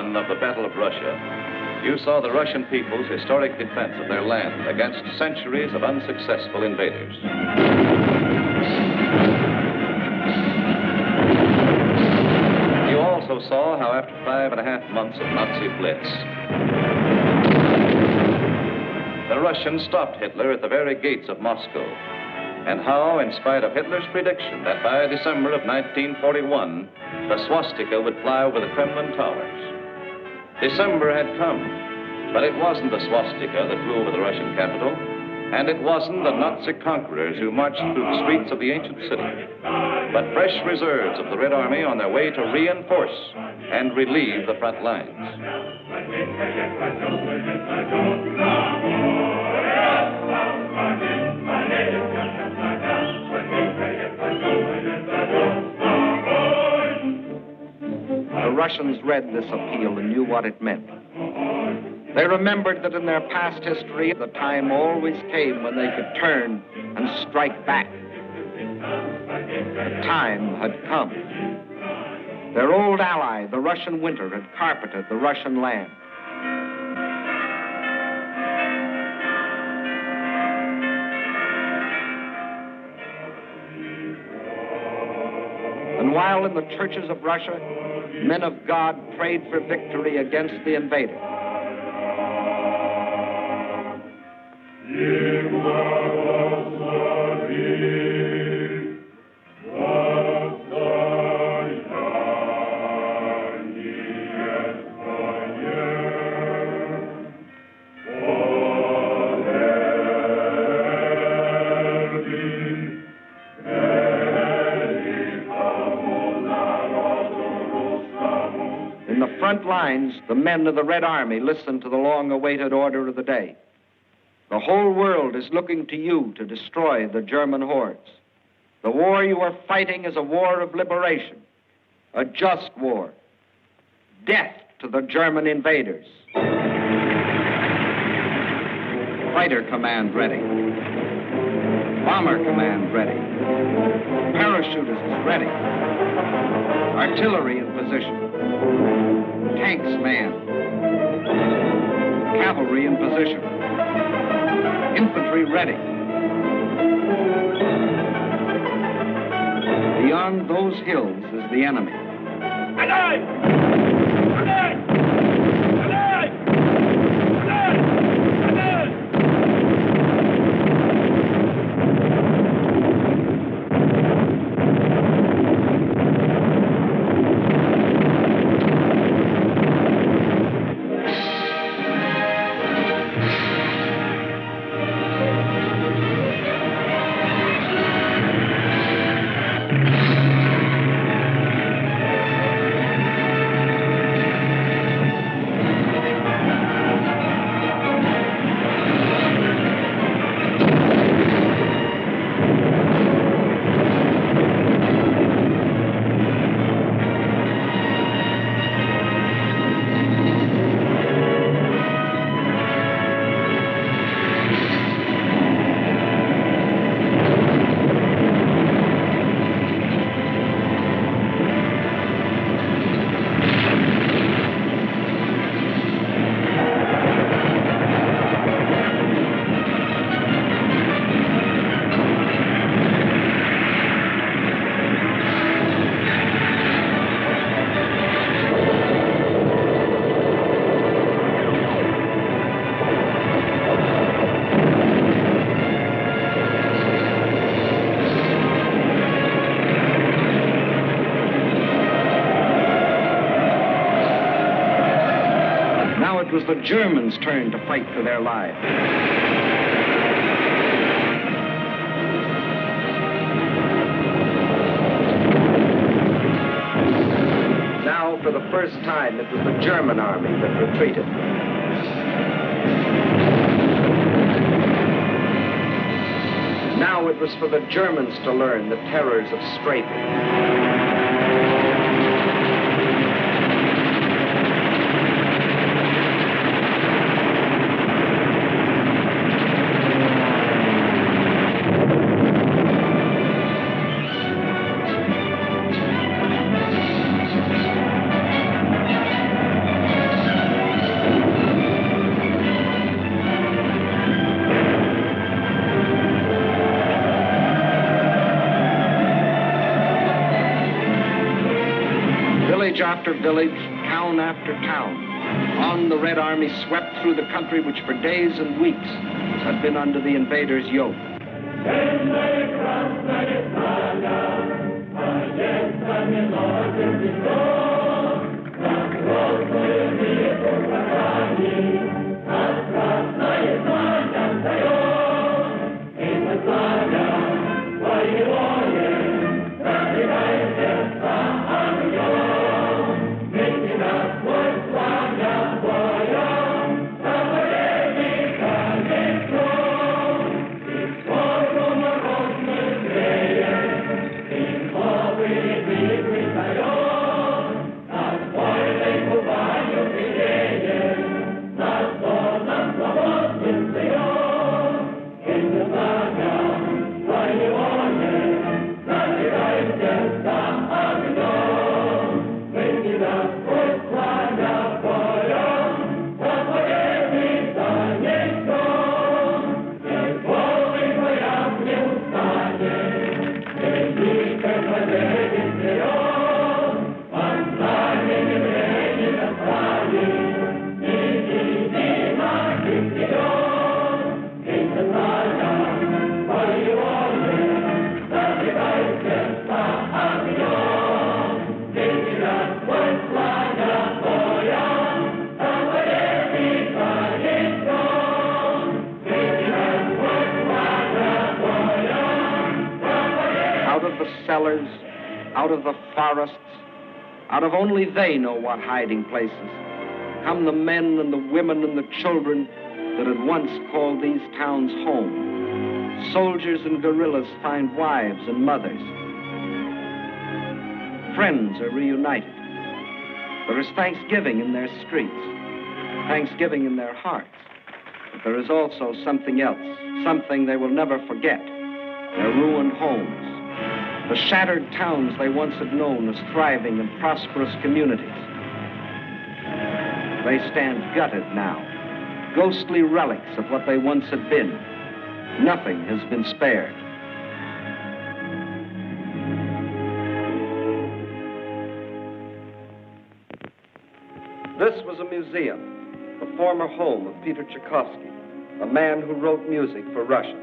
1 of the Battle of Russia, you saw the Russian people's historic defense of their land against centuries of unsuccessful invaders. You also saw how after 5.5 months of Nazi blitz, the Russians stopped Hitler at the very gates of Moscow, and how, in spite of Hitler's prediction that by December of 1941, the swastika would fly over the Kremlin towers. December had come, but it wasn't the swastika that flew over the Russian capital, and it wasn't the Nazi conquerors who marched through the streets of the ancient city, but fresh reserves of the Red Army on their way to reinforce and relieve the front lines. The Russians read this appeal and knew what it meant. They remembered that in their past history, the time always came when they could turn and strike back. The time had come. Their old ally, the Russian winter, had carpeted the Russian land. And while in the churches of Russia, men of God prayed for victory against the invader, front lines, the men of the Red Army listened to the long-awaited order of the day. The whole world is looking to you to destroy the German hordes. The war you are fighting is a war of liberation, a just war. Death to the German invaders. Fighter command ready. Bomber command ready. Parachutists ready. Artillery in position. Tanks manned. Cavalry in position. Infantry ready. Beyond those hills is the enemy. Alive! Alive! Alive! Alive! Alive! It was the Germans' turn to fight for their lives. Now, for the first time, it was the German army that retreated. Now it was for the Germans to learn the terrors of strafing. village after village, town after town. On the Red Army swept through the country which for days and weeks had been under the invaders' yoke. Cellars, out of the forests, out of only they know what hiding places, come the men and the women and the children that had once called these towns home. Soldiers and guerrillas find wives and mothers. Friends are reunited. There is thanksgiving in their streets, thanksgiving in their hearts. But there is also something else, something they will never forget, their ruined homes. The shattered towns they once had known as thriving and prosperous communities. They stand gutted now, ghostly relics of what they once had been. Nothing has been spared. This was a museum, the former home of Peter Tchaikovsky, a man who wrote music for Russia.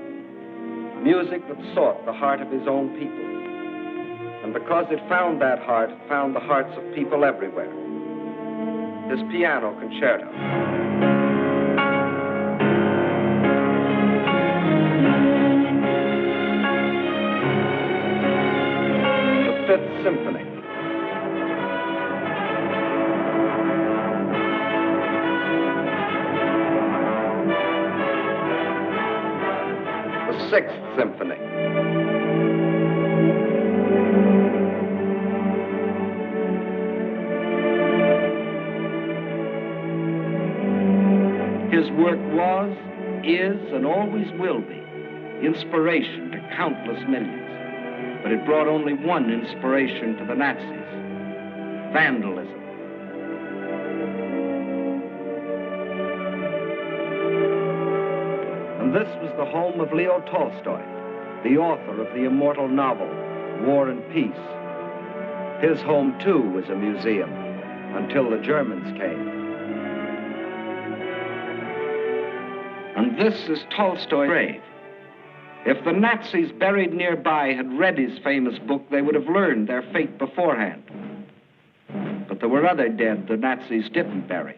Music that sought the heart of his own people. And because it found that heart, it found the hearts of people everywhere. His piano concerto. The Fifth Symphony. The Sixth Symphony. His work was, is, and always will be inspiration to countless millions. But it brought only one inspiration to the Nazis: vandalism. And this was the home of Leo Tolstoy, the author of the immortal novel, War and Peace. His home, too, was a museum, until the Germans came. And this is Tolstoy's grave. If the Nazis buried nearby had read his famous book, they would have learned their fate beforehand. But there were other dead the Nazis didn't bury.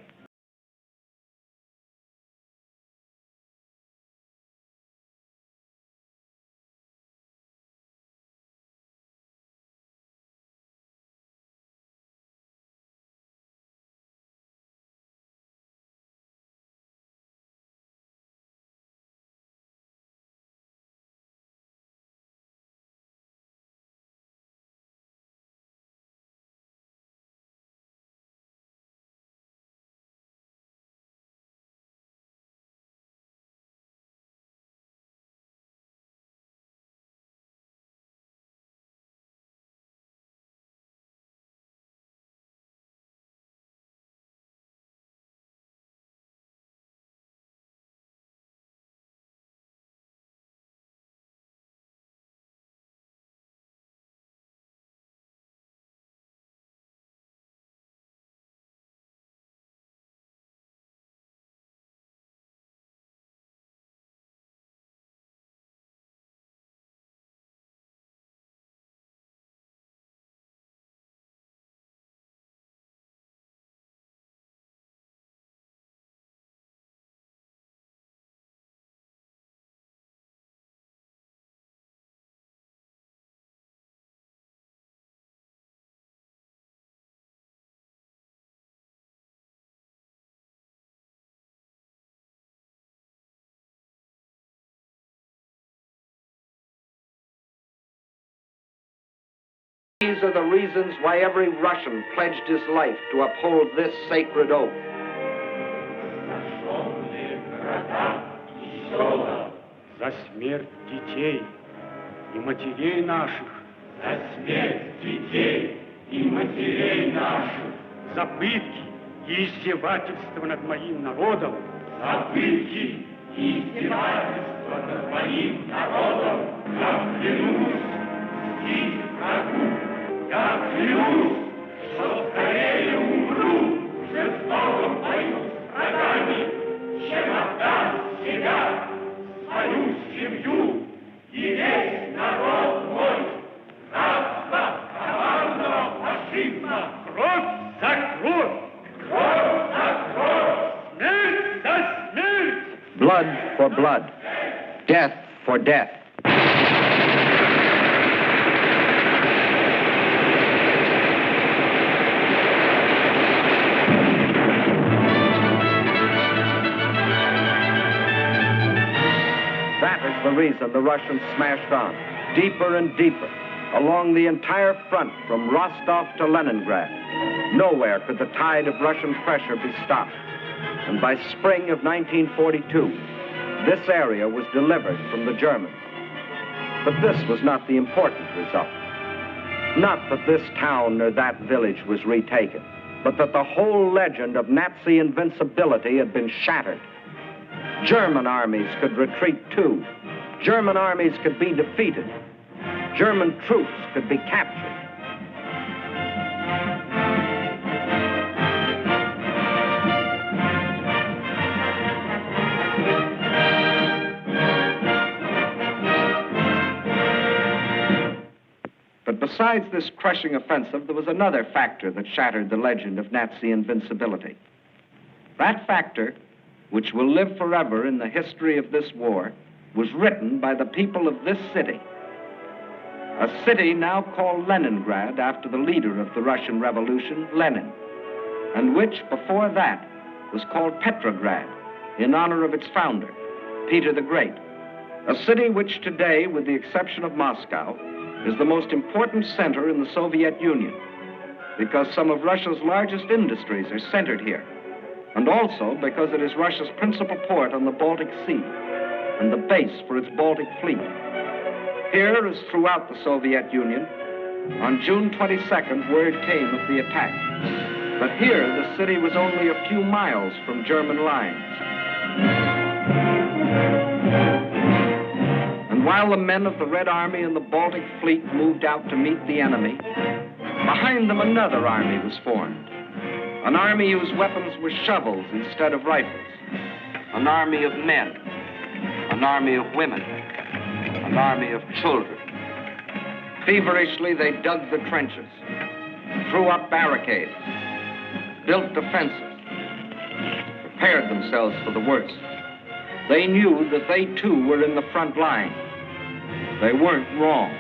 These are the reasons why every Russian pledged his life to uphold this sacred oath. За смерть детей и матерей наших. За смерть детей и матерей наших. За пытки и издевательства над моим народом. За пытки и издевательства над моим народом. Я клянусь и врагу. Я клянусь, что скорее умру в жестоком бою с врагами, чем отдам себя, свою семью и весь народ мой. Рабство коварного фашизма. Кровь за кровь. Кровь за кровь. Смерть за смерть. Blood for blood. Death for death. That is the reason the Russians smashed on, deeper and deeper, along the entire front from Rostov to Leningrad. Nowhere could the tide of Russian pressure be stopped. And by spring of 1942, this area was delivered from the Germans. But this was not the important result. Not that this town or that village was retaken, but that the whole legend of Nazi invincibility had been shattered. German armies could retreat too. German armies could be defeated. German troops could be captured. But besides this crushing offensive, there was another factor that shattered the legend of Nazi invincibility. That factor, which will live forever in the history of this war, was written by the people of this city. A city now called Leningrad after the leader of the Russian Revolution, Lenin, and which, before that, was called Petrograd in honor of its founder, Peter the Great. A city which today, with the exception of Moscow, is the most important center in the Soviet Union because some of Russia's largest industries are centered here, and also because it is Russia's principal port on the Baltic Sea and the base for its Baltic fleet. Here, as throughout the Soviet Union, on June 22nd, word came of the attack. But here, the city was only a few miles from German lines. And while the men of the Red Army and the Baltic Fleet moved out to meet the enemy, behind them another army was formed. An army whose weapons were shovels instead of rifles. An army of men. An army of women. An army of children. Feverishly, they dug the trenches, threw up barricades, built defenses, prepared themselves for the worst. They knew that they too were in the front line. They weren't wrong.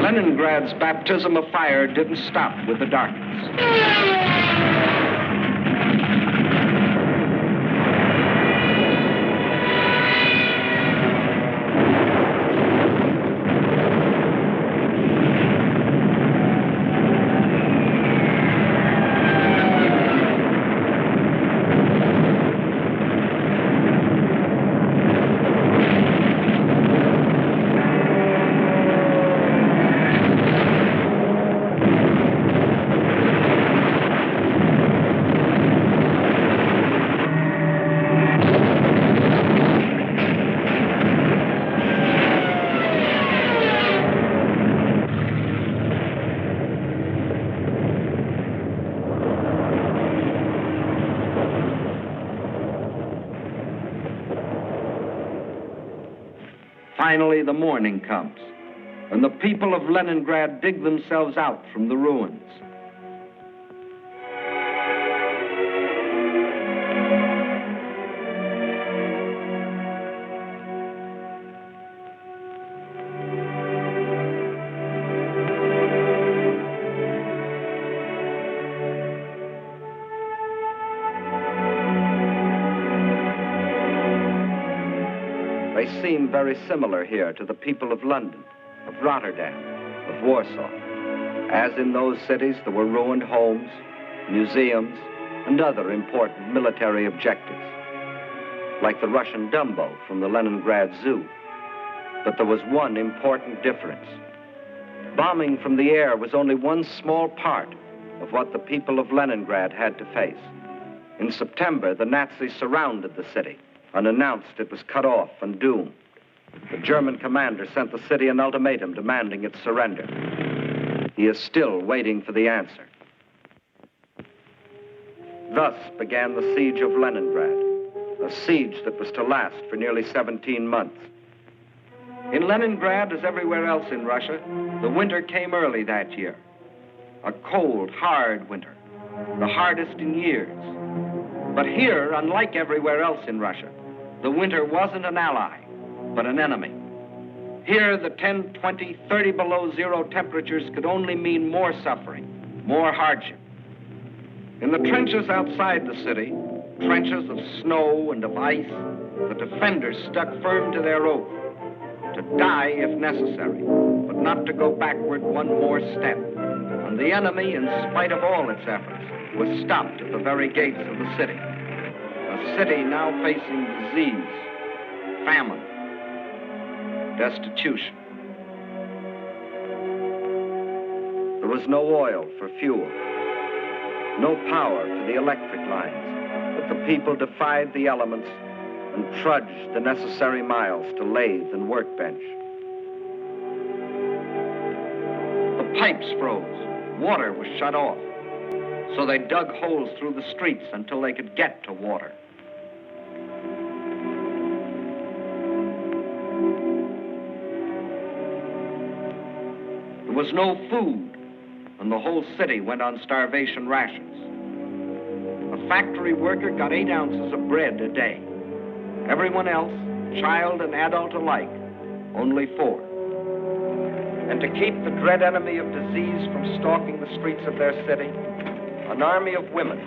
Leningrad's baptism of fire didn't stop with the darkness. finally the morning comes, and the people of Leningrad dig themselves out from the ruins. They seem very similar here to the people of London, of Rotterdam, of Warsaw. As in those cities, there were ruined homes, museums, and other important military objectives, like the Russian Dumbo from the Leningrad Zoo. But there was one important difference. Bombing from the air was only one small part of what the people of Leningrad had to face. In September, the Nazis surrounded the city and announced it was cut off and doomed. The German commander sent the city an ultimatum demanding its surrender. He is still waiting for the answer. Thus began the siege of Leningrad, a siege that was to last for nearly 17 months. In Leningrad, as everywhere else in Russia, the winter came early that year. A cold, hard winter, the hardest in years. But here, unlike everywhere else in Russia, the winter wasn't an ally, but an enemy. Here, the 10, 20, 30 below zero temperatures could only mean more suffering, more hardship. In the trenches outside the city, trenches of snow and of ice, the defenders stuck firm to their oath, to die if necessary, but not to go backward one more step. And the enemy, in spite of all its efforts, was stopped at the very gates of the city. A city now facing disease, famine, destitution. There was no oil for fuel, no power for the electric lines, but the people defied the elements and trudged the necessary miles to lathe and workbench. The pipes froze, water was shut off, so they dug holes through the streets until they could get to water. There was no food, and the whole city went on starvation rations. A factory worker got 8 ounces of bread a day. Everyone else, child and adult alike, only 4. And to keep the dread enemy of disease from stalking the streets of their city, an army of women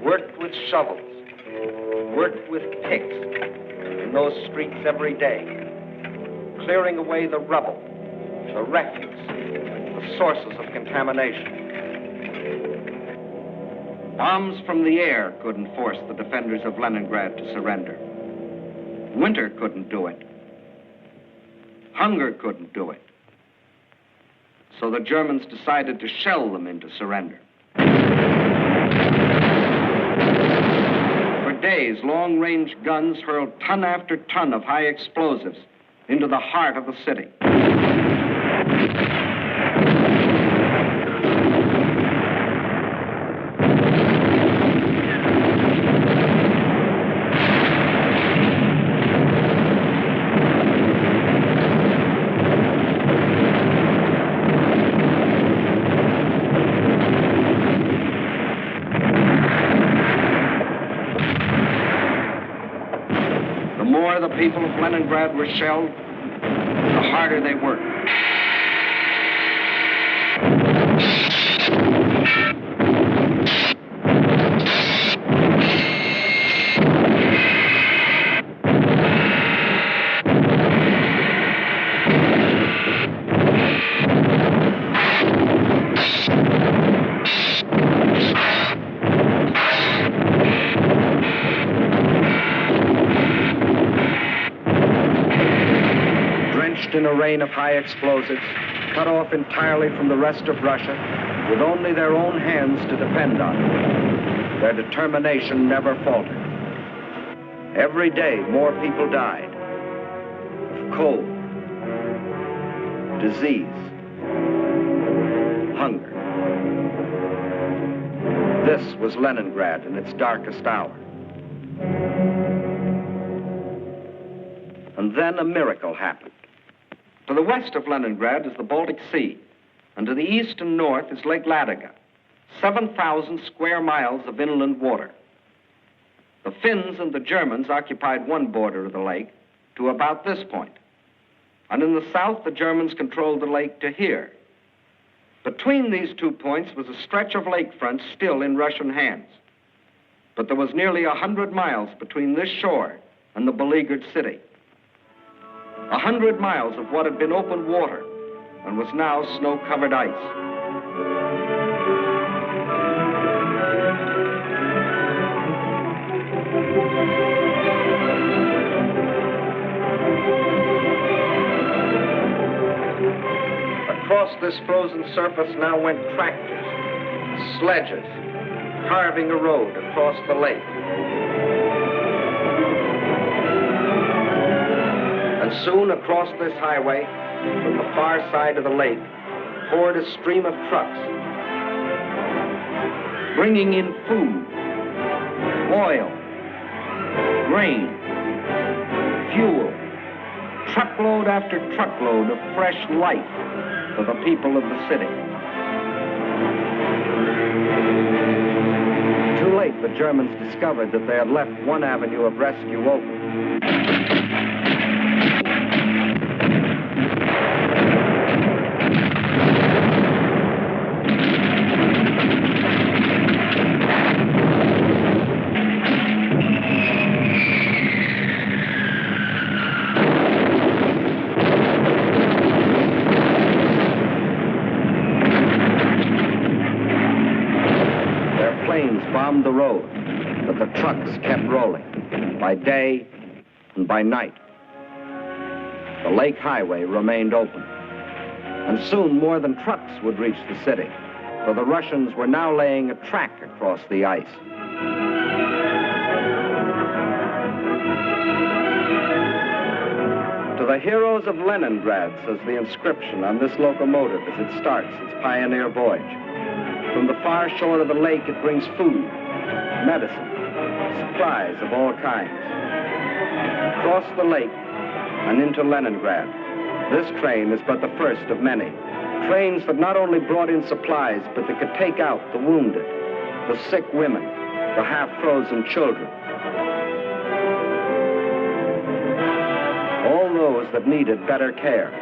worked with shovels, worked with picks in those streets every day, clearing away the rubble, the refuse, the sources of contamination. Bombs from the air couldn't force the defenders of Leningrad to surrender. Winter couldn't do it. Hunger couldn't do it. So the Germans decided to shell them into surrender. For days, long-range guns hurled ton after ton of high explosives into the heart of the city. The people of Leningrad were shelled, the harder they worked. In a rain of high explosives, cut off entirely from the rest of Russia, with only their own hands to depend on. Their determination never faltered. Every day, more people died of cold, disease, hunger. This was Leningrad in its darkest hour. And then a miracle happened. To the west of Leningrad is the Baltic Sea, and to the east and north is Lake Ladoga, 7,000 square miles of inland water. The Finns and the Germans occupied one border of the lake to about this point. And in the south, the Germans controlled the lake to here. Between these 2 points was a stretch of lakefront still in Russian hands. But there was nearly 100 miles between this shore and the beleaguered city. 100 miles of what had been open water and was now snow-covered ice. Across this frozen surface now went tractors, sledges, carving a road across the lake. And soon across this highway, from the far side of the lake, poured a stream of trucks, bringing in food, oil, grain, fuel, truckload after truckload of fresh life for the people of the city. Too late, the Germans discovered that they had left one avenue of rescue open. Bombed the road, but the trucks kept rolling, by day and by night. The lake highway remained open, and soon more than trucks would reach the city, for the Russians were now laying a track across the ice. To the heroes of Leningrad, says the inscription on this locomotive as it starts its pioneer voyage. From the far shore of the lake, it brings food, medicine, supplies of all kinds. Across the lake and into Leningrad, this train is but the first of many. Trains that not only brought in supplies, but that could take out the wounded, the sick women, the half-frozen children. All those that needed better care.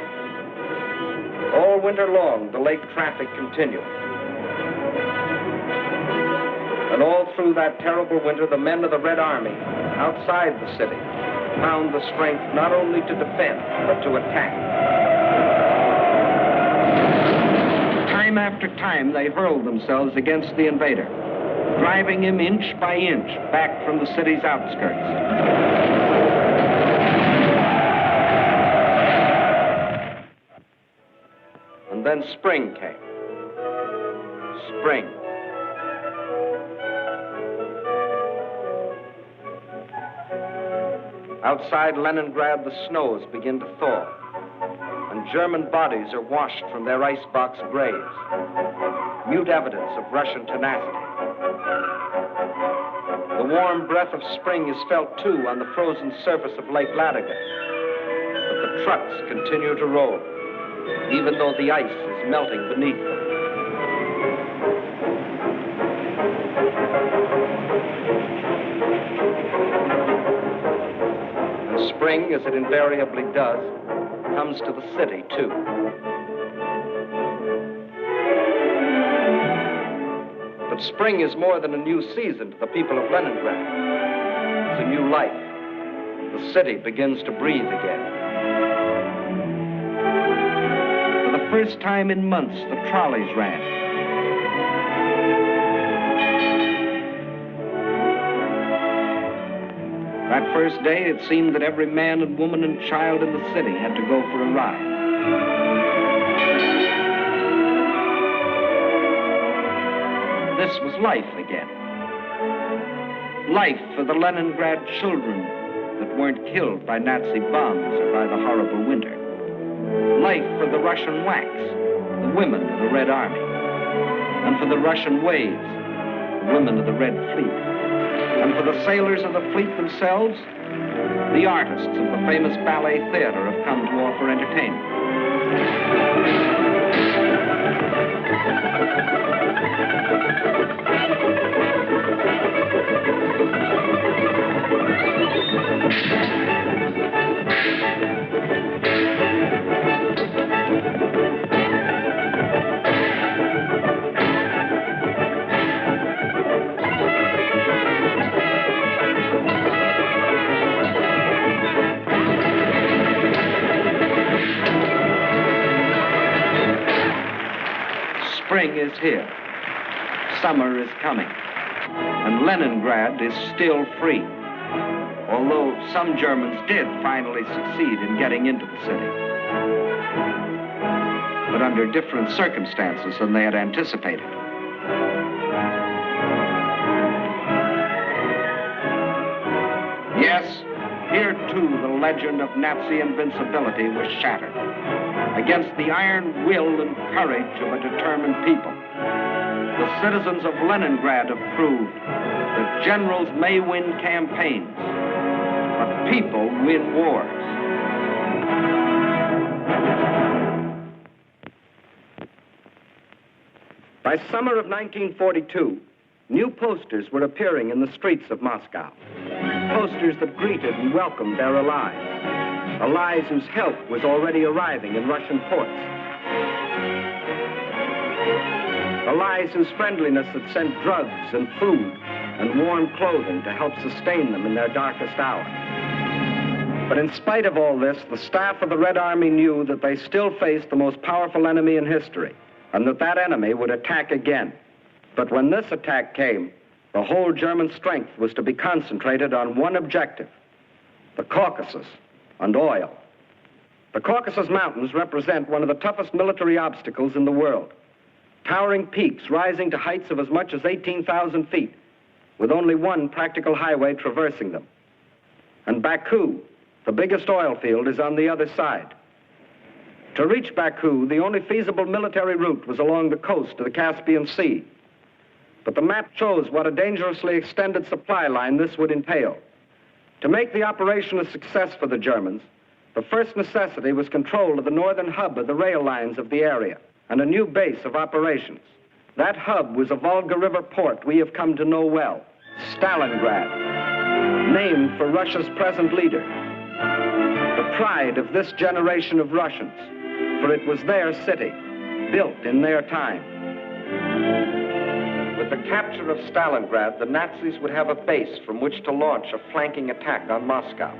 All winter long, the lake traffic continued. And all through that terrible winter, the men of the Red Army, outside the city, found the strength not only to defend, but to attack. Time after time, they hurled themselves against the invader, driving him inch by inch back from the city's outskirts. And then spring came. Spring. Outside Leningrad, the snows begin to thaw, and German bodies are washed from their icebox graves, mute evidence of Russian tenacity. The warm breath of spring is felt, too, on the frozen surface of Lake Ladoga, but the trucks continue to roll, even though the ice is melting beneath them. Spring, as it invariably does, comes to the city, too. But spring is more than a new season to the people of Leningrad. It's a new life. The city begins to breathe again. For the first time in months, the trolleys ran. That first day, it seemed that every man and woman and child in the city had to go for a ride. This was life again. Life for the Leningrad children that weren't killed by Nazi bombs or by the horrible winter. Life for the Russian WACs, the women of the Red Army. And for the Russian waves, the women of the Red Fleet. And for the sailors of the fleet themselves, the artists of the famous ballet theater have come to offer entertainment. Spring is here. Summer is coming. And Leningrad is still free. Although some Germans did finally succeed in getting into the city. But under different circumstances than they had anticipated. Yes, here too the legend of Nazi invincibility was shattered against the iron will and courage of a determined people. The citizens of Leningrad have proved that generals may win campaigns, but people win wars. By summer of 1942, new posters were appearing in the streets of Moscow. Posters that greeted and welcomed their allies. Allies whose help was already arriving in Russian ports. Allies whose friendliness had sent drugs and food and warm clothing to help sustain them in their darkest hour. But in spite of all this, the staff of the Red Army knew that they still faced the most powerful enemy in history, and that enemy would attack again. But when this attack came, the whole German strength was to be concentrated on one objective: the Caucasus and oil. The Caucasus Mountains represent one of the toughest military obstacles in the world. Towering peaks rising to heights of as much as 18,000 feet, with only one practical highway traversing them. And Baku, the biggest oil field, is on the other side. To reach Baku, the only feasible military route was along the coast of the Caspian Sea. But the map shows what a dangerously extended supply line this would entail. To make the operation a success for the Germans, the first necessity was control of the northern hub of the rail lines of the area and a new base of operations. That hub was a Volga River port we have come to know well, Stalingrad, named for Russia's present leader. The pride of this generation of Russians, for it was their city, built in their time. With the capture of Stalingrad, the Nazis would have a base from which to launch a flanking attack on Moscow.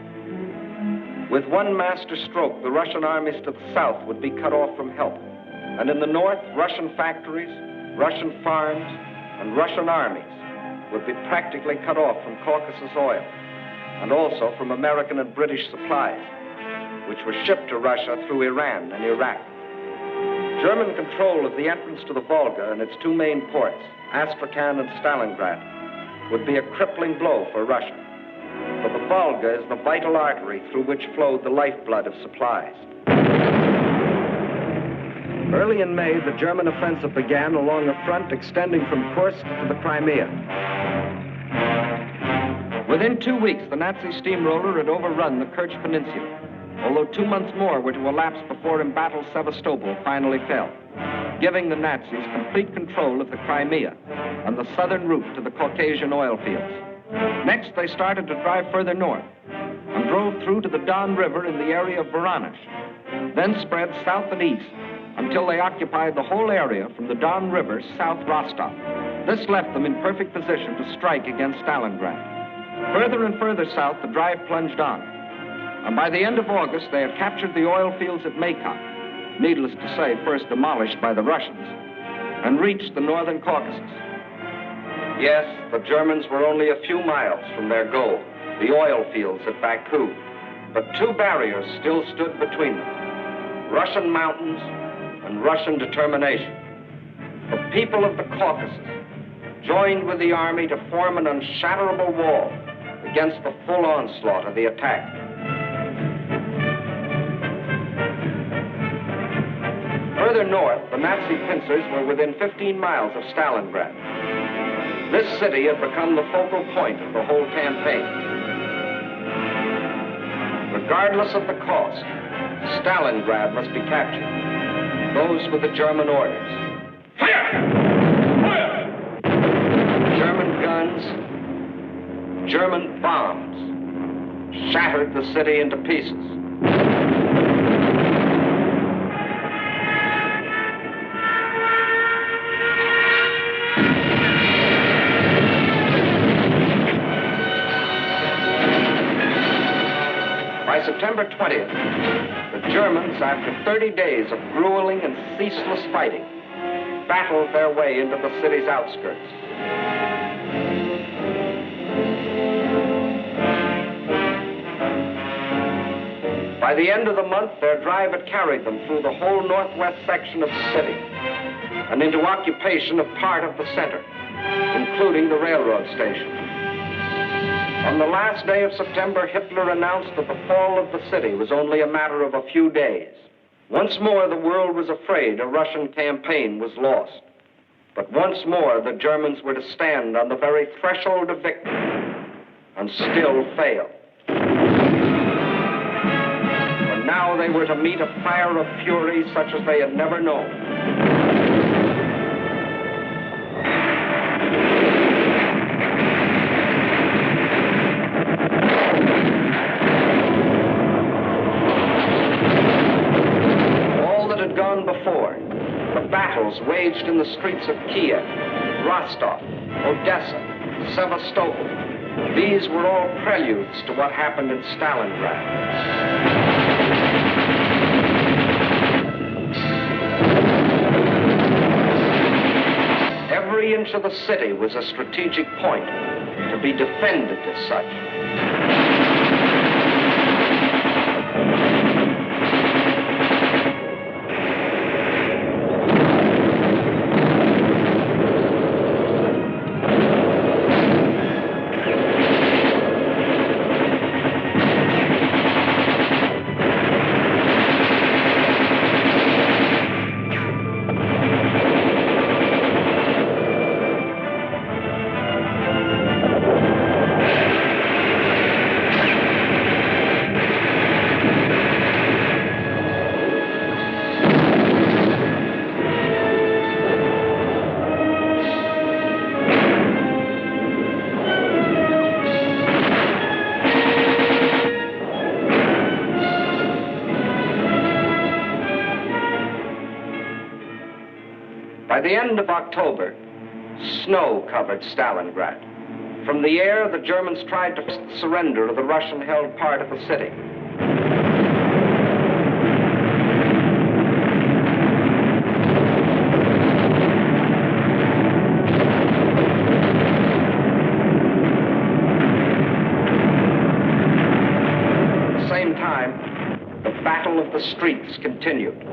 With one master stroke, the Russian armies to the south would be cut off from help. And in the north, Russian factories, Russian farms, and Russian armies would be practically cut off from Caucasus oil, and also from American and British supplies, which were shipped to Russia through Iran and Iraq. German control of the entrance to the Volga and its two main ports, Astrakhan and Stalingrad, would be a crippling blow for Russia. For the Volga is the vital artery through which flowed the lifeblood of supplies. Early in May, the German offensive began along a front extending from Kursk to the Crimea. Within 2 weeks, the Nazi steamroller had overrun the Kerch Peninsula, although 2 months more were to elapse before embattled Sevastopol finally fell, giving the Nazis complete control of the Crimea and the southern route to the Caucasian oil fields. Next, they started to drive further north and drove through to the Don River in the area of Voronezh, then spread south and east until they occupied the whole area from the Don River south Rostov. This left them in perfect position to strike against Stalingrad. Further and further south, the drive plunged on. And by the end of August, they had captured the oil fields at Maykoff, needless to say, first demolished by the Russians, and reached the northern Caucasus. Yes, the Germans were only a few miles from their goal, the oil fields at Baku. But two barriers still stood between them: Russian mountains and Russian determination. The people of the Caucasus joined with the army to form an unshatterable wall against the full onslaught of the attack. Further north, the Nazi pincers were within 15 miles of Stalingrad. This city had become the focal point of the whole campaign. Regardless of the cost, Stalingrad must be captured. Those were the German orders. Fire! Fire! German guns, German bombs shattered the city into pieces. By September 20th, the Germans, after 30 days of grueling and ceaseless fighting, battled their way into the city's outskirts. By the end of the month, their drive had carried them through the whole northwest section of the city and into occupation of part of the center, including the railroad station. On the last day of September, Hitler announced that the fall of the city was only a matter of a few days. Once more, the world was afraid a Russian campaign was lost. But once more, the Germans were to stand on the very threshold of victory and still fail. For now, they were to meet a fire of fury such as they had never known. Battles waged in the streets of Kiev, Rostov, Odessa, Sevastopol. These were all preludes to what happened in Stalingrad. Every inch of the city was a strategic point to be defended as such. By the end of October, snow covered Stalingrad. From the air, the Germans tried to surrender to the Russian-held part of the city. At the same time, the battle of the streets continued.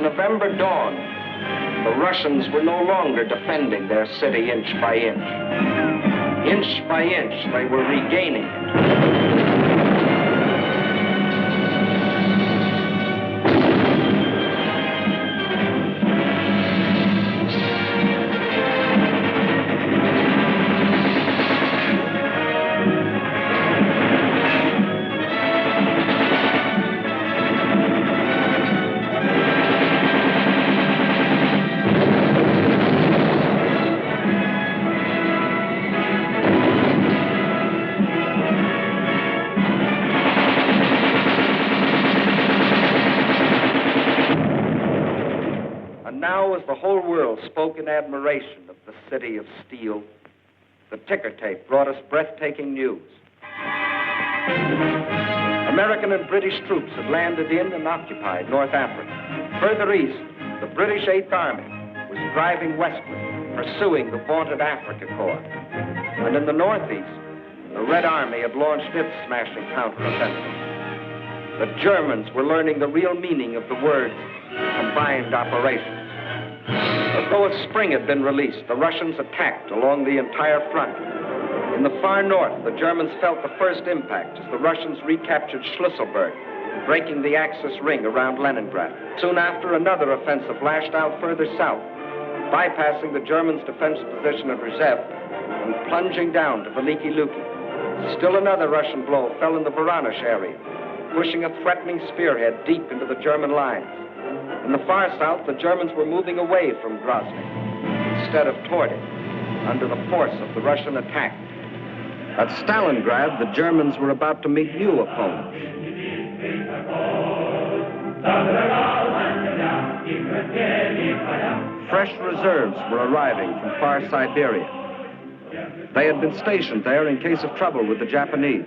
November dawned, the Russians were no longer defending their city inch by inch. Inch by inch, they were regaining it. Now, as the whole world spoke in admiration of the city of steel, the ticker tape brought us breathtaking news. American and British troops had landed in and occupied North Africa. Further east, the British Eighth Army was driving westward, pursuing the vaunted Africa Corps. And in the northeast, the Red Army had launched its smashing counteroffensive. The Germans were learning the real meaning of the words combined operations. As though a spring had been released, the Russians attacked along the entire front. In the far north, the Germans felt the first impact as the Russians recaptured Schlusselburg, breaking the Axis ring around Leningrad. Soon after, another offensive lashed out further south, bypassing the Germans' defense position at Rzhev and plunging down to Veliki Luki. Still another Russian blow fell in the Voronezh area, pushing a threatening spearhead deep into the German lines. In the far south, the Germans were moving away from Grozny instead of toward it, under the force of the Russian attack. At Stalingrad, the Germans were about to meet new opponents. Fresh reserves were arriving from far Siberia. They had been stationed there in case of trouble with the Japanese.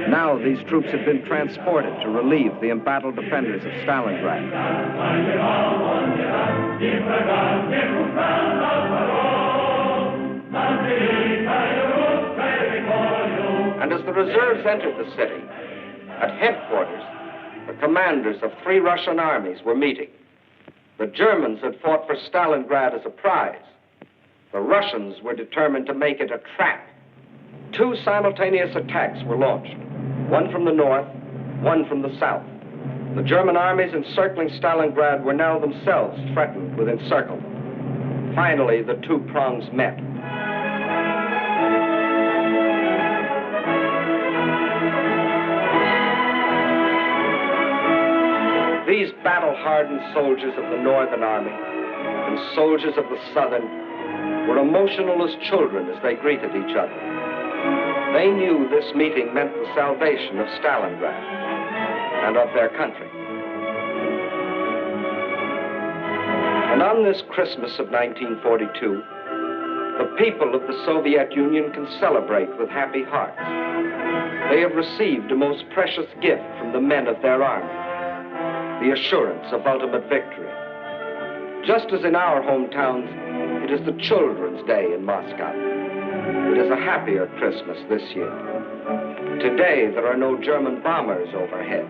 Now these troops had been transported to relieve the embattled defenders of Stalingrad. And as the reserves entered the city, at headquarters, the commanders of 3 Russian armies were meeting. The Germans had fought for Stalingrad as a prize. The Russians were determined to make it a trap. 2 simultaneous attacks were launched, one from the north, one from the south. The German armies encircling Stalingrad were now themselves threatened with encirclement. Finally, the 2 prongs met. These battle-hardened soldiers of the Northern Army and soldiers of the Southern were emotional as children as they greeted each other. They knew this meeting meant the salvation of Stalingrad and of their country. And on this Christmas of 1942, the people of the Soviet Union can celebrate with happy hearts. They have received a most precious gift from the men of their army, the assurance of ultimate victory. Just as in our hometowns, it is the Children's Day in Moscow. It is a happier Christmas this year. Today, there are no German bombers overhead.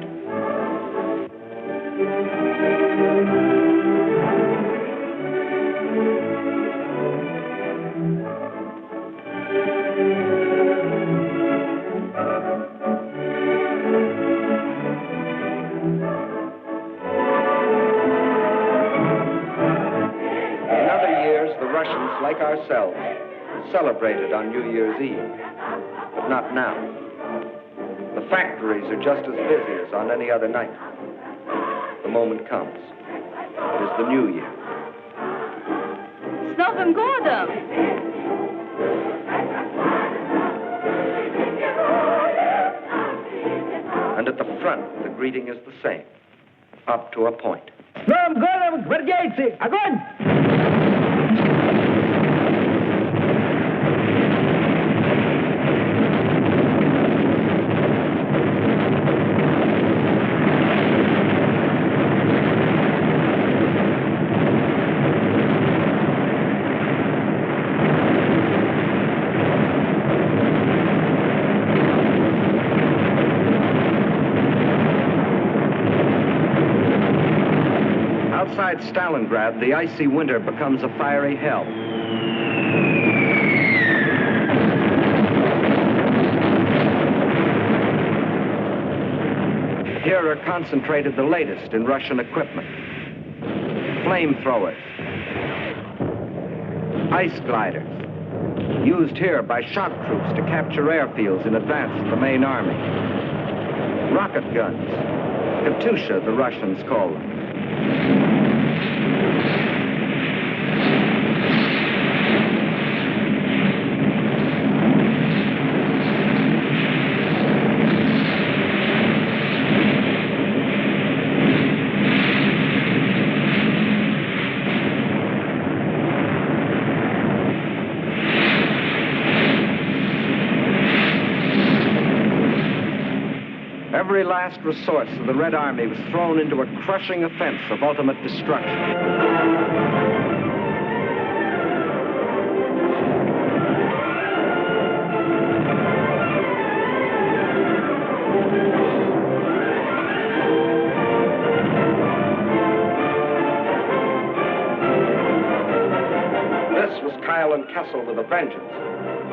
Like ourselves, celebrated on New Year's Eve, but not now. The factories are just as busy as on any other night. The moment comes. It is the New Year. С Новым годом! And at the front, the greeting is the same, up to a point. С Новым годом, гвардейцы! Огонь! Outside Stalingrad, the icy winter becomes a fiery hell. Here are concentrated the latest in Russian equipment. Flamethrowers, ice gliders, used here by shock troops to capture airfields in advance of the main army. Rocket guns, Katyusha, the Russians call them. Every last resource of the Red Army was thrown into a crushing offense of ultimate destruction. This was Kyle and Kessel with a vengeance,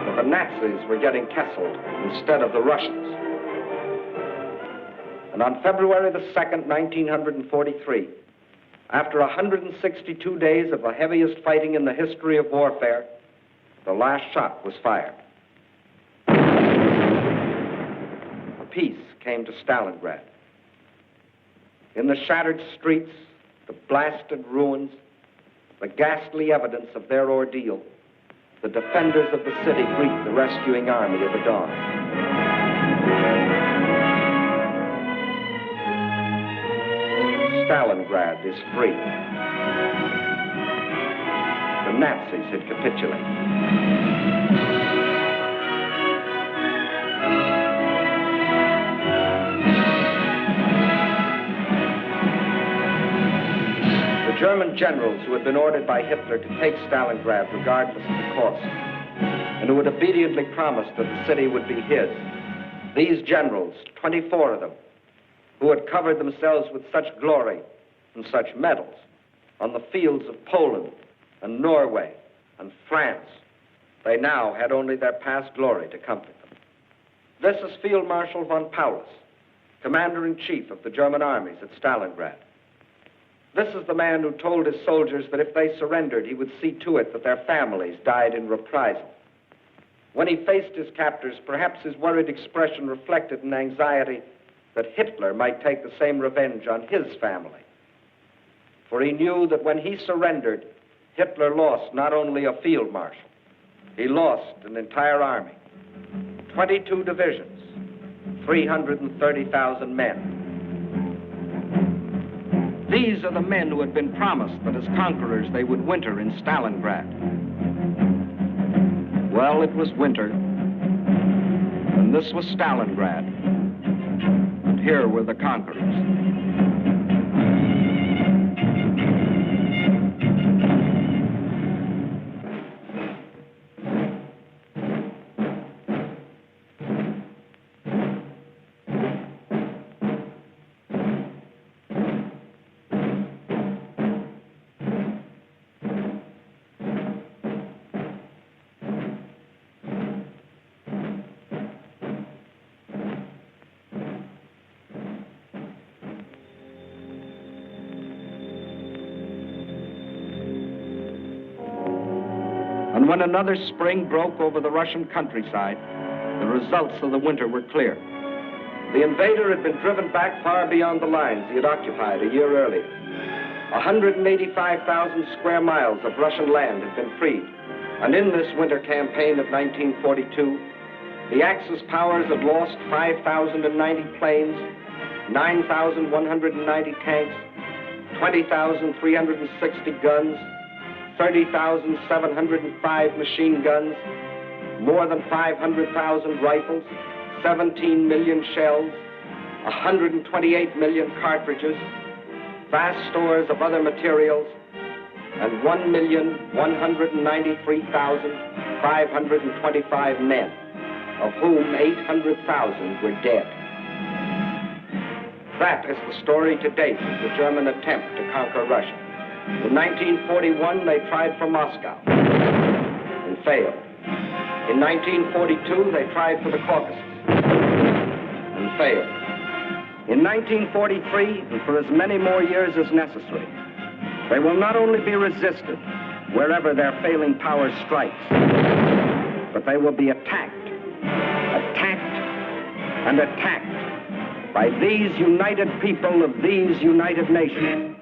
but the Nazis were getting Kesseled instead of the Russians. And on February the 2nd, 1943, after 162 days of the heaviest fighting in the history of warfare, the last shot was fired. The peace came to Stalingrad. In the shattered streets, the blasted ruins, the ghastly evidence of their ordeal, the defenders of the city greet the rescuing army of the dawn. Stalingrad is free. The Nazis had capitulated. The German generals who had been ordered by Hitler to take Stalingrad regardless of the cost, and who had obediently promised that the city would be his, these generals, 24 of them, who had covered themselves with such glory and such medals on the fields of Poland and Norway and France, they now had only their past glory to comfort them. This is Field Marshal von Paulus, Commander-in-Chief of the German armies at Stalingrad. This is the man who told his soldiers that if they surrendered, he would see to it that their families died in reprisal. When he faced his captors, perhaps his worried expression reflected an anxiety that Hitler might take the same revenge on his family. For he knew that when he surrendered, Hitler lost not only a field marshal, he lost an entire army, 22 divisions, 330,000 men. These are the men who had been promised that as conquerors they would winter in Stalingrad. Well, it was winter, and this was Stalingrad, and here were the conquerors. And when another spring broke over the Russian countryside, the results of the winter were clear. The invader had been driven back far beyond the lines he had occupied a year earlier. 185,000 square miles of Russian land had been freed. And in this winter campaign of 1942, the Axis powers had lost 5,090 planes, 9,190 tanks, 20,360 guns, 30,705 machine guns, more than 500,000 rifles, 17 million shells, 128 million cartridges, vast stores of other materials, and 1,193,525 men, of whom 800,000 were dead. That is the story to date of the German attempt to conquer Russia. In 1941, they tried for Moscow and failed. In 1942, they tried for the Caucasus and failed. In 1943, and for as many more years as necessary, they will not only be resisted wherever their failing power strikes, but they will be attacked, attacked, and attacked by these united people of these united nations.